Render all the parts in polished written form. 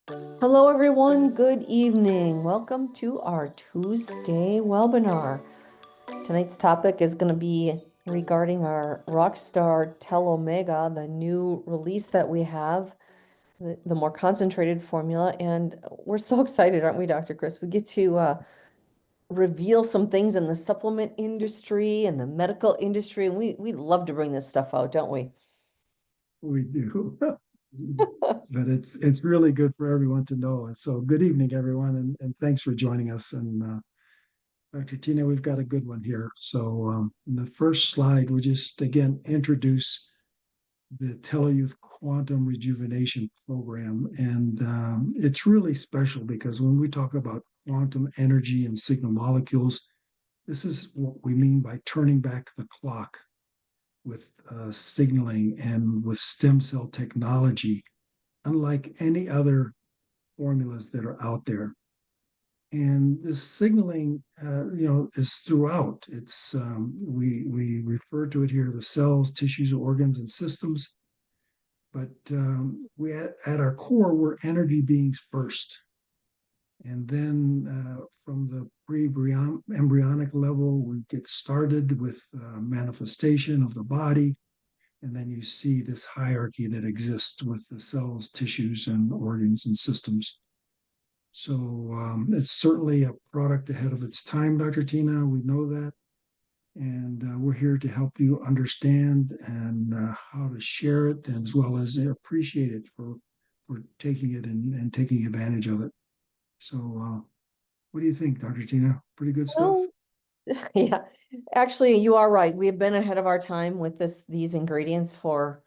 Hello, everyone. Good evening. Welcome to our Tuesday webinar. Tonight's topic is going to be regarding our Rockstar Telomega, the new release that we have, the more concentrated formula. And we're so excited, aren't we, Dr. Chris? We get to reveal some things in the supplement industry and the medical industry. And we love to bring this stuff out, don't we? We do. But it's really good for everyone to know. And so good evening, everyone, and thanks for joining us. And Dr. Tina, we've got a good one here. So in the first slide, we just again introduce the TeloYouth Quantum Rejuvenation Program. And it's really special because when we talk about quantum energy and signal molecules, this is what we mean by turning back the clock with signaling and with stem cell technology, unlike any other formulas that are out there. And this signaling, is throughout. It's we refer to it here: the cells, tissues, organs, and systems. But we at our core, we're energy beings first, and then from the pre-embryonic level, we get started with manifestation of the body. And then you see this hierarchy that exists with the cells, tissues, and organs and systems. So it's certainly a product ahead of its time, Dr. Tina. We know that. And we're here to help you understand and how to share it, and as well as appreciate it for taking it and taking advantage of it. So, what do you think, Dr. Tina? Pretty good stuff? Well, yeah, actually, you are right. We have been ahead of our time with these ingredients for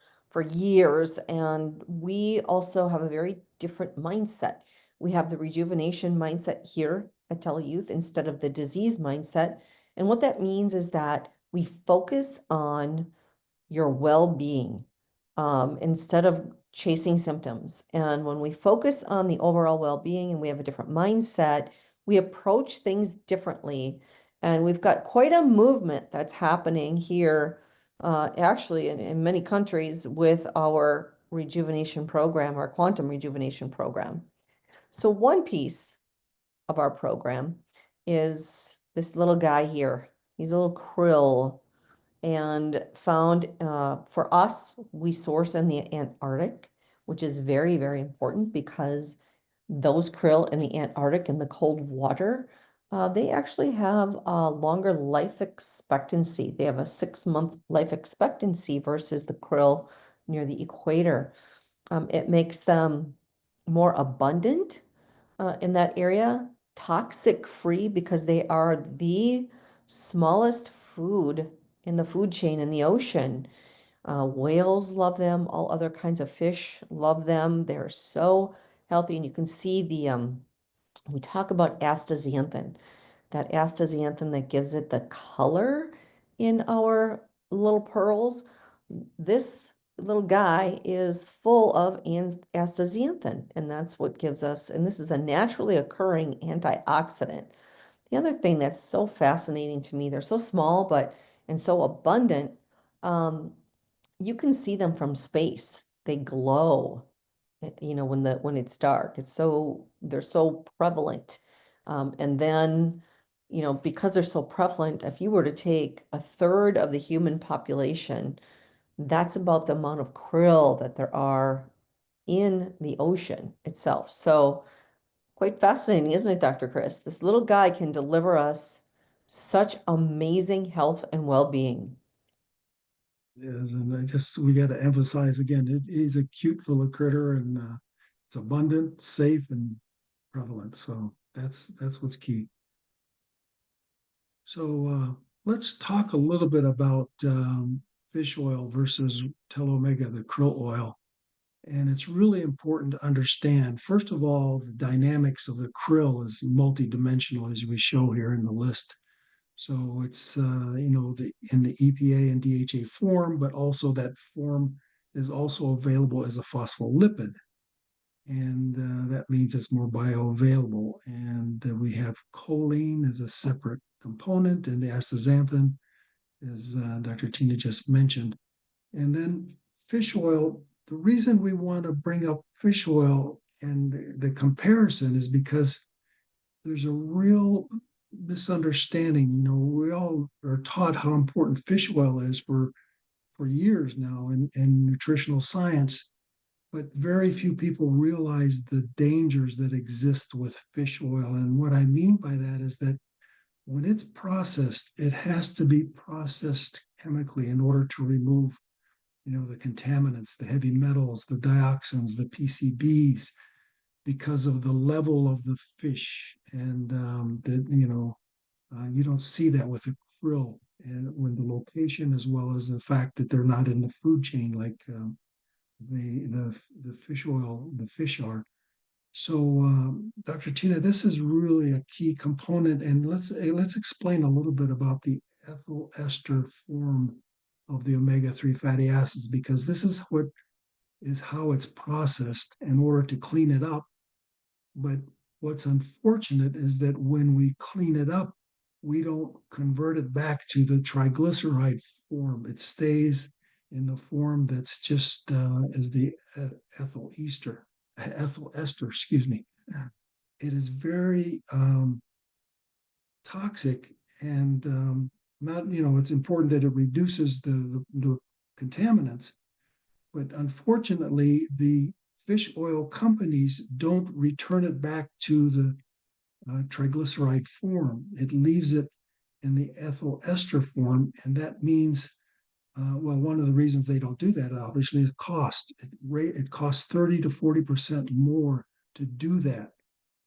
years, and we also have a very different mindset. We have the rejuvenation mindset here at TeloYouth instead of the disease mindset. And what that means is that we focus on your well-being instead of chasing symptoms. And when we focus on the overall well-being and we have a different mindset, we approach things differently. And we've got quite a movement that's happening here, actually, in many countries with our rejuvenation program, our quantum rejuvenation program. So one piece of our program is this little guy here. He's a little krill and found for us, we source in the Antarctic, which is very, very important because those krill in the Antarctic in the cold water, they actually have a longer life expectancy. They have a 6-month life expectancy versus the krill near the equator. It makes them more abundant in that area, toxic free because they are the smallest food in the food chain in the ocean. Whales love them. All other kinds of fish love them. They're so healthy. And you can see we talk about astaxanthin, that astaxanthin that gives it the color in our little pearls. This little guy is full of astaxanthin, and that's what gives us, and this is a naturally occurring antioxidant. The other thing that's so fascinating to me, they're so small, but and so abundant. Um, you can see them from space. They glow, when it's dark. They're so prevalent. And then, because they're so prevalent, if you were to take a third of the human population, that's about the amount of krill that there are in the ocean itself. So quite fascinating, isn't it, Dr. Chris? This little guy can deliver us such amazing health and well-being. Yes, and we got to emphasize again, he's a cute little critter, and it's abundant, safe, and prevalent. So that's what's key. So let's talk a little bit about fish oil versus telomega, the krill oil. And it's really important to understand, first of all, the dynamics of the krill is multidimensional, as we show here in the list. So it's in the EPA and DHA form, but also that form is also available as a phospholipid, and that means it's more bioavailable. And we have choline as a separate component, and the astaxanthin, as Dr. Tina just mentioned. And then fish oil. The reason we want to bring up fish oil and the comparison is because there's a real misunderstanding. You know, we all are taught how important fish oil is for years now in nutritional science, but very few people realize the dangers that exist with fish oil. And what I mean by that is that when it's processed, it has to be processed chemically in order to remove, you know, the contaminants, the heavy metals, the dioxins, the PCBs, because of the level of the fish. And you don't see that with a krill, and when the location, as well as the fact that they're not in the food chain like the fish oil, the fish are. So, Dr. Tina, this is really a key component, and let's explain a little bit about the ethyl ester form of the omega-3 fatty acids, because this is how it's processed in order to clean it up. But what's unfortunate is that when we clean it up, we don't convert it back to the triglyceride form. It stays in the form that's just as the ethyl ester, excuse me. It is very toxic, and not, you know, it's important that it reduces the contaminants, but unfortunately, the fish oil companies don't return it back to the triglyceride form. It leaves it in the ethyl ester form, and that means, well, one of the reasons they don't do that, obviously, is cost. It costs 30 to 40% more to do that.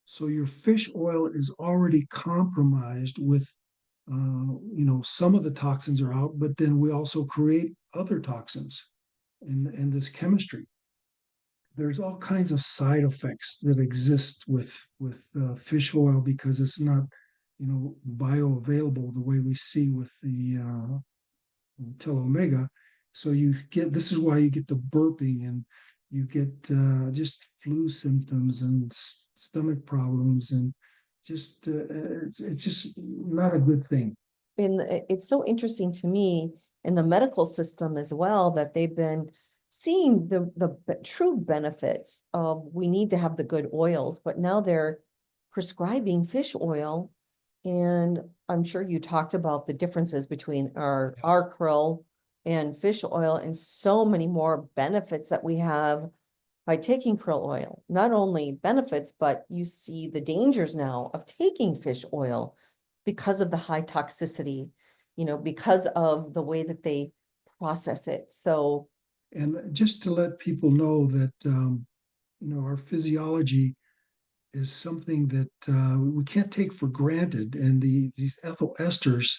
So your fish oil is already compromised with, some of the toxins are out, but then we also create other toxins in this chemistry. There's all kinds of side effects that exist with fish oil because it's not, bioavailable the way we see with the Telomega. So this is why you get the burping, and you get just flu symptoms and stomach problems, and just it's just not a good thing. And it's so interesting to me in the medical system as well that they've been seeing the true benefits of we need to have the good oils, but now they're prescribing fish oil. And I'm sure you talked about the differences between our krill and fish oil, and so many more benefits that we have by taking krill oil. Not only benefits, but you see the dangers now of taking fish oil because of the high toxicity, because of the way that they process it. So, and just to let people know that, our physiology is something that we can't take for granted. And these ethyl esters,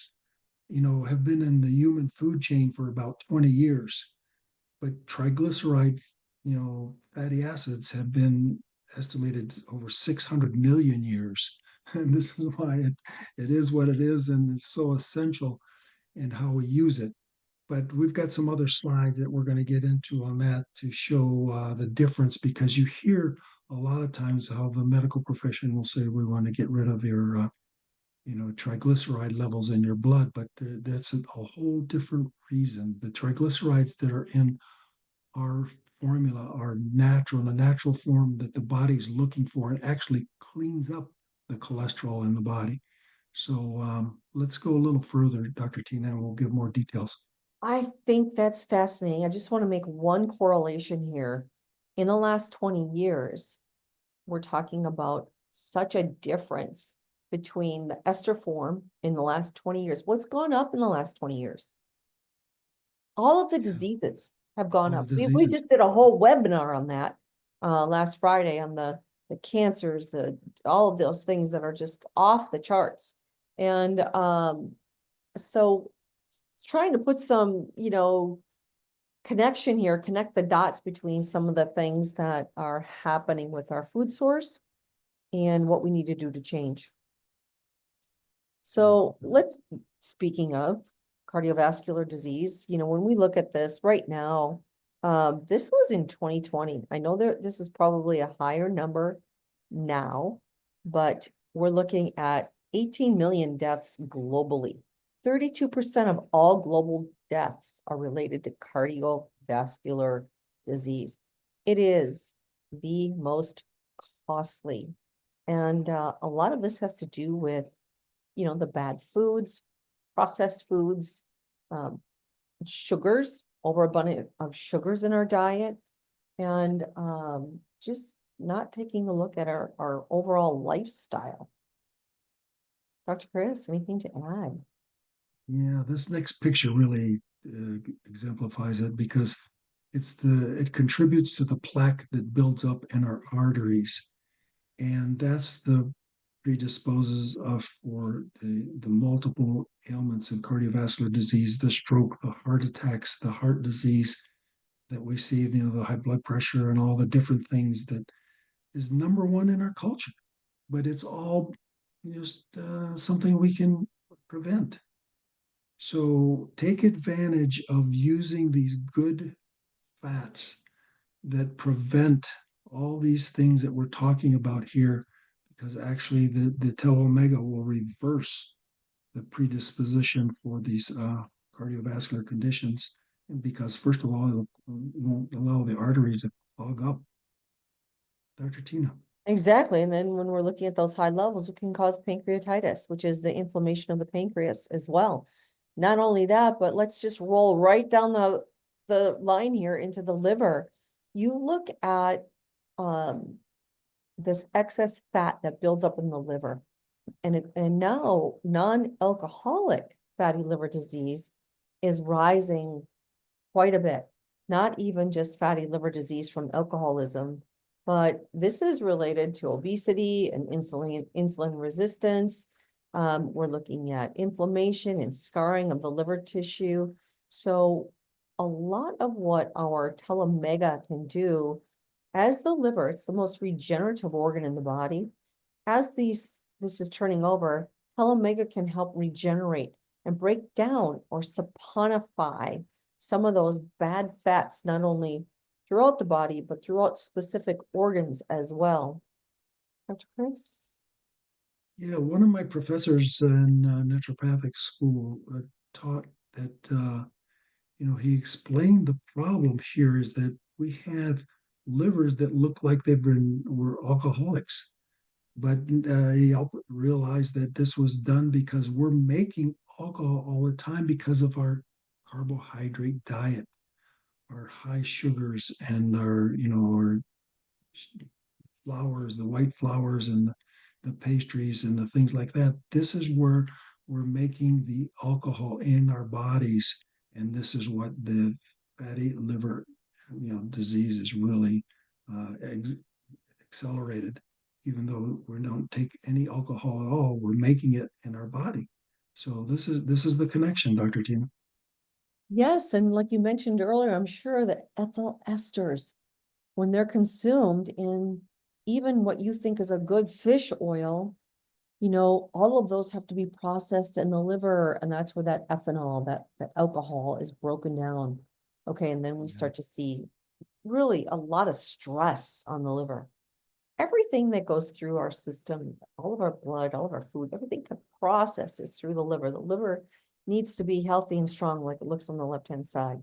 have been in the human food chain for about 20 years. But triglyceride, fatty acids have been estimated over 600 million years. And this is why it is what it is, and it's so essential in how we use it. But we've got some other slides that we're going to get into on that to show the difference, because you hear a lot of times how the medical profession will say we want to get rid of your triglyceride levels in your blood, but that's a whole different reason. The triglycerides that are in our formula are natural, in the natural form that the body's looking for, and actually cleans up the cholesterol in the body. So let's go a little further, Dr. Tina, and we'll give more details. I think that's fascinating. I just want to make one correlation here. In the last 20 years, we're talking about such a difference between the ester form in the last 20 years. What's gone up in the last 20 years? All of the diseases have gone up. We just did a whole webinar on that last Friday on the cancers, all of those things that are just off the charts. And so trying to put some, connection here, connect the dots between some of the things that are happening with our food source and what we need to do to change. So speaking of cardiovascular disease, when we look at this right now, this was in 2020. I know that this is probably a higher number now, but we're looking at 18 million deaths globally. 32% of all global deaths are related to cardiovascular disease. It is the most costly. And a lot of this has to do with, the bad foods, processed foods, sugars, overabundance of sugars in our diet, and just not taking a look at our overall lifestyle. Dr. Chris, anything to add? Yeah, this next picture really exemplifies it because it contributes to the plaque that builds up in our arteries, and that's the predisposes for the multiple ailments and cardiovascular disease, the stroke, the heart attacks, the heart disease that we see, the high blood pressure and all the different things that is number one in our culture. But it's all just something we can prevent. So take advantage of using these good fats that prevent all these things that we're talking about here, because actually the Telomega will reverse the predisposition for these cardiovascular conditions. And because first of all, it won't allow the arteries to clog up. Dr. Tina. Exactly. And then when we're looking at those high levels, it can cause pancreatitis, which is the inflammation of the pancreas as well. Not only that, but let's just roll right down the line here into the liver. You look at this excess fat that builds up in the liver. And now non-alcoholic fatty liver disease is rising quite a bit. Not even just fatty liver disease from alcoholism, but this is related to obesity and insulin resistance. We're looking at inflammation and scarring of the liver tissue. So a lot of what our Telomega can do, as the liver, it's the most regenerative organ in the body. As this is turning over, Telomega can help regenerate and break down or saponify some of those bad fats, not only throughout the body, but throughout specific organs as well. Dr. Chris? Yeah, one of my professors in naturopathic school taught that, he explained the problem here is that we have livers that look like were alcoholics. But he realized that this was done because we're making alcohol all the time because of our carbohydrate diet, our high sugars, and our flours, the white flours, and the pastries, and the things like that. This is where we're making the alcohol in our bodies, and this is what the fatty liver, disease is really accelerated. Even though we don't take any alcohol at all, we're making it in our body. So this is the connection, Dr. Tina. Yes, and like you mentioned earlier, I'm sure that ethyl esters, when they're consumed in even what you think is a good fish oil, all of those have to be processed in the liver, and that's where that ethanol, that alcohol is broken down. Okay, and then we start to see really a lot of stress on the liver. Everything that goes through our system, all of our blood, all of our food, everything processes through the liver. The liver needs to be healthy and strong, like it looks on the left-hand side.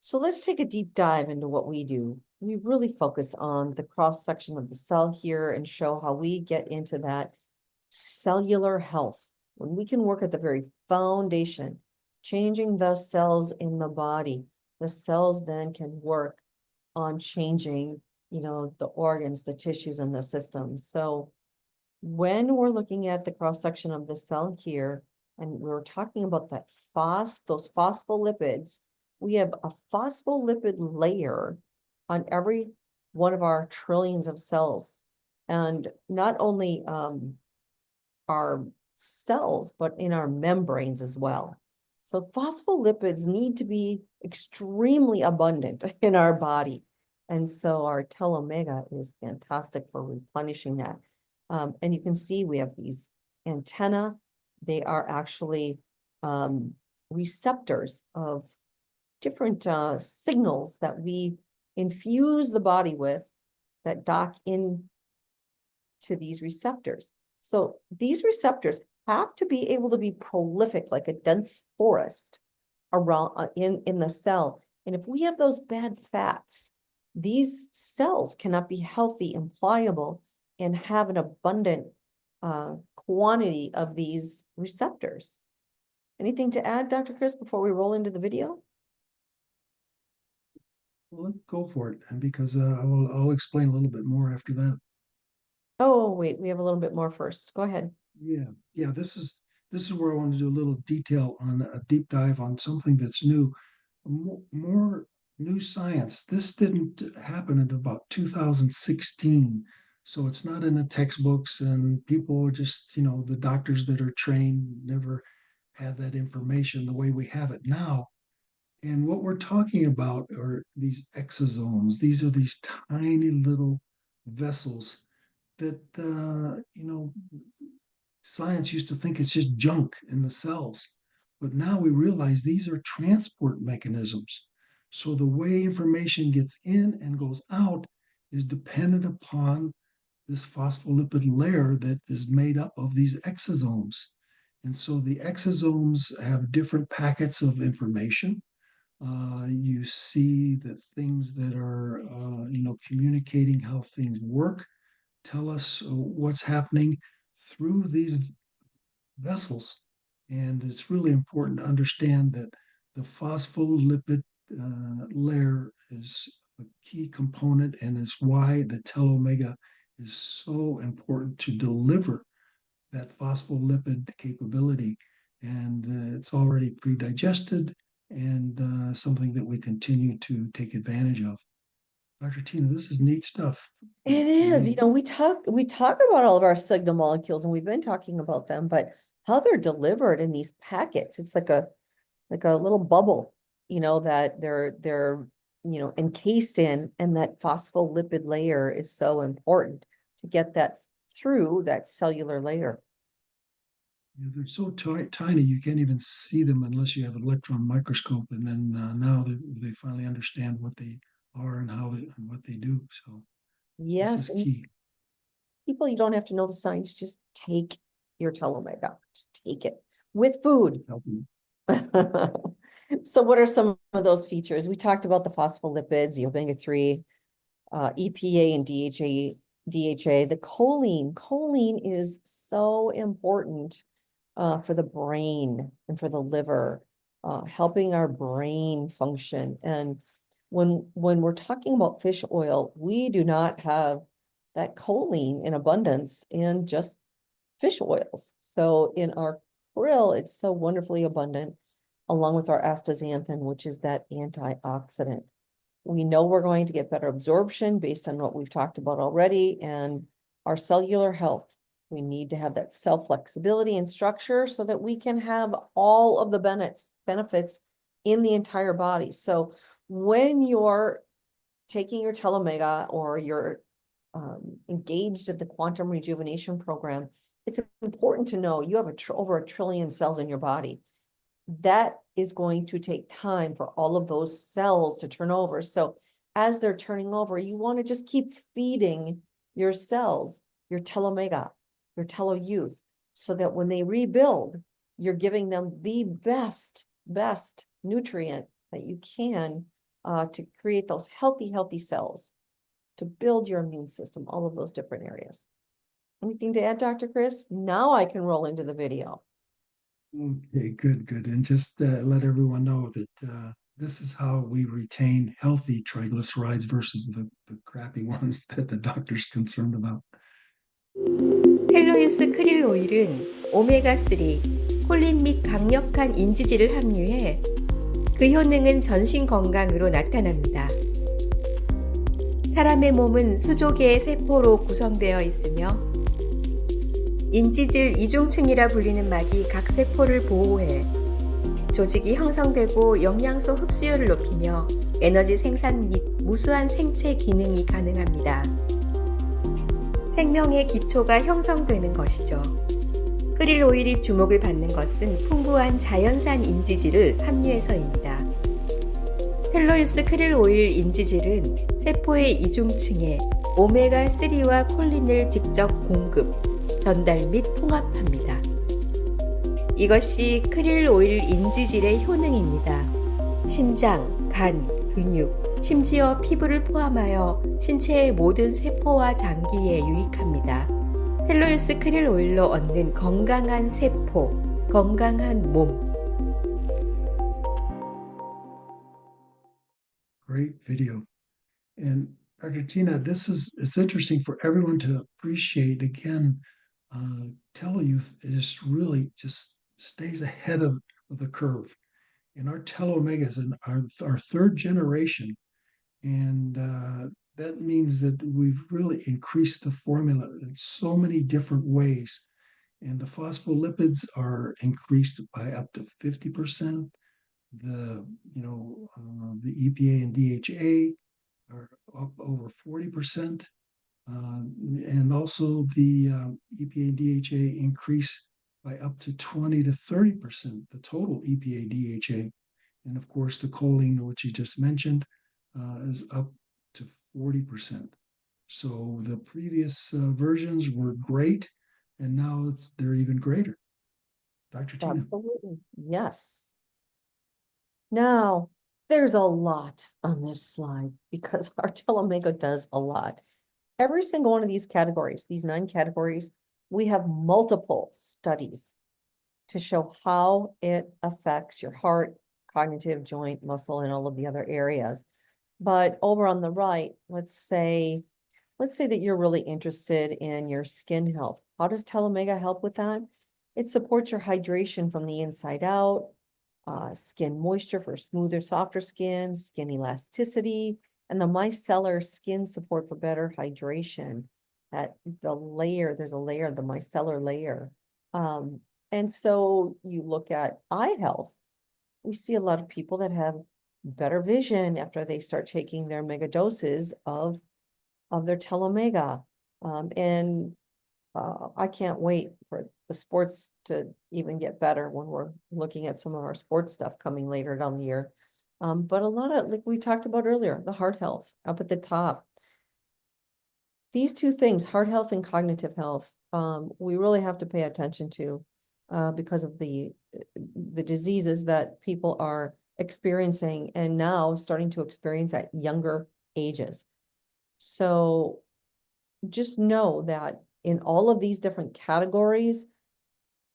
So let's take a deep dive into what we do. We really focus on the cross-section of the cell here and show how we get into that cellular health. When we can work at the very foundation, changing the cells in the body, the cells then can work on changing, the organs, the tissues, and the systems. So when we're looking at the cross-section of the cell here, and we're talking about those phospholipids, we have a phospholipid layer on every one of our trillions of cells. And not only our cells, but in our membranes as well. So phospholipids need to be extremely abundant in our body. And so our Telomega is fantastic for replenishing that. And you can see we have these antennae. They are actually receptors of different signals that we infuse the body with that dock in to these receptors. So these receptors have to be able to be prolific, like a dense forest around in the cell. And if we have those bad fats, these cells cannot be healthy and pliable and have an abundant quantity of these receptors. Anything to add, Dr. Chris, before we roll into the video? Well, let's go for it, and because I'll explain a little bit more after that. Oh, wait, we have a little bit more first. Go ahead. Yeah. This is where I want to do a little detail on a deep dive on something that's new, more new science. This didn't happen until about 2016, so it's not in the textbooks, and people just, the doctors that are trained never had that information the way we have it now. And what we're talking about are these exosomes. These are these tiny little vessels that, science used to think it's just junk in the cells. But now we realize these are transport mechanisms. So the way information gets in and goes out is dependent upon this phospholipid layer that is made up of these exosomes. And so the exosomes have different packets of information. You see that things that are, communicating how things work, tell us what's happening through these vessels. And it's really important to understand that the phospholipid layer is a key component, and is why the telomega is so important to deliver that phospholipid capability. And it's already pre-digested, and something that we continue to take advantage of. Dr. Tina, this is neat stuff. It is, we talk about all of our signal molecules, and we've been talking about them, but how they're delivered in these packets, it's like a little bubble, that they're encased in, and that phospholipid layer is so important to get that through that cellular layer. Yeah, they're so tiny you can't even see them unless you have an electron microscope. And then now they finally understand what they are and and what they do. So Yes, this is key. People, you don't have to know the science, just take your Telomega, just take it with food. So what are some of those features? We talked about the phospholipids, the omega-3, EPA and DHA, the choline. Choline is so important for the brain and for the liver, helping our brain function. And when we're talking about fish oil, we do not have that choline in abundance in just fish oils. So in our krill, it's so wonderfully abundant, along with our astaxanthin, which is that antioxidant. We know we're going to get better absorption based on what we've talked about already, and our cellular health. We need to have that cell flexibility and structure so that we can have all of the benefits in the entire body. So when you're taking your Telomega, or you're engaged at the quantum rejuvenation program, it's important to know you have over 1 trillion cells in your body. That is going to take time for all of those cells to turn over. So as they're turning over, you want to just keep feeding your cells, your Telomega, your TeloYouth, so that when they rebuild, you're giving them the best nutrient that you can to create those healthy cells, to build your immune system, all of those different areas. Anything to add, Dr. Chris? Now I can roll into the video. Okay, good. And just let everyone know that this is how we retain healthy triglycerides versus the crappy ones that the doctor's concerned about. 텔로유스 크릴 오일은 오메가3, 콜린 및 강력한 인지질을 함유해 그 효능은 전신 건강으로 나타납니다. 사람의 몸은 수조개의 세포로 구성되어 있으며 인지질 이중층이라 불리는 막이 각 세포를 보호해 조직이 형성되고 영양소 흡수율을 높이며 에너지 생산 및 무수한 생체 기능이 가능합니다. 생명의 기초가 형성되는 것이죠. 크릴 오일이 주목을 받는 것은 풍부한 자연산 인지질을 함유해서입니다. 텔로유스 크릴 오일 인지질은 세포의 이중층에 오메가3와 콜린을 직접 공급, 전달 및 통합합니다. 이것이 크릴 오일 인지질의 효능입니다. 심장, 간, 근육, 심지어 피부를 포함하여 신체의 모든 세포와 장기에 유익합니다. 텔로유스 크릴 오일로 얻는 건강한 세포, 건강한 몸. Great video. And Dr. Tina, it's interesting for everyone to appreciate again, TeloYouth is really just stays ahead of the curve. And our Telomegas and our third generation. And that means that we've really increased the formula in so many different ways. And the phospholipids are increased by up to 50%. The EPA and DHA are up over 40%. And also the EPA and DHA increase by up to 20 to 30%, the total EPA DHA. And of course, the choline, which you just mentioned, is up to 40%. So the previous versions were great, and now they're even greater. Dr. Tina. Absolutely. Yes. Now, there's a lot on this slide because our Telomega does a lot. Every single one of these categories, these 9 categories, we have multiple studies to show how it affects your heart, cognitive, joint, muscle, and all of the other areas. But over on the right, let's say that you're really interested in your skin health. How does Telomega help with that? It supports your hydration from the inside out, skin moisture for smoother, softer skin, skin elasticity, and the micellar skin support for better hydration. At the layer, there's a layer, the micellar layer. And so you look at eye health. We see a lot of people that have better vision after they start taking their mega doses of their Telomega. I can't wait for the sports to even get better when we're looking at some of our sports stuff coming later down the year. But a lot of, like we talked about earlier, the heart health up at the top. These 2 things, heart health and cognitive health, we really have to pay attention to because of the diseases that people are experiencing and now starting to experience at younger ages. So just know that in all of these different categories,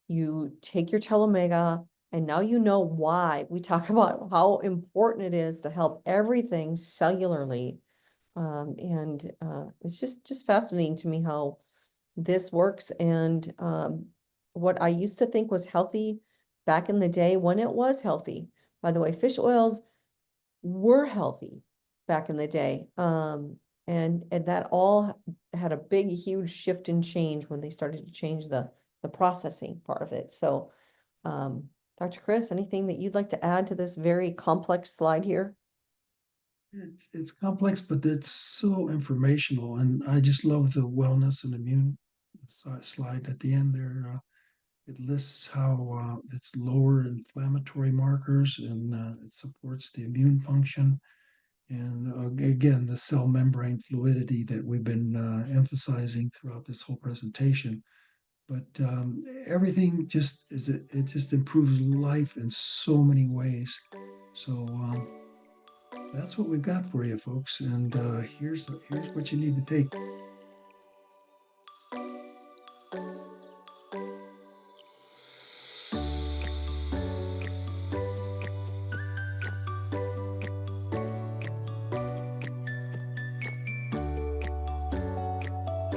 you take your Telomega, and now you know why we talk about how important it is to help everything cellularly. It's just fascinating to me how this works. And what I used to think was healthy back in the day when it was healthy. By the way, fish oils were healthy back in the day. And that all had a big, huge shift and change when they started to change the processing part of it. So, Dr. Chris, anything that you'd like to add to this very complex slide here? It's complex, but it's so informational, and I just love the wellness and immune slide at the end there. It lists how it's lower inflammatory markers and it supports the immune function. And again, the cell membrane fluidity that we've been emphasizing throughout this whole presentation. But everything it just improves life in so many ways. So that's what we've got for you, folks. And here's what you need to take.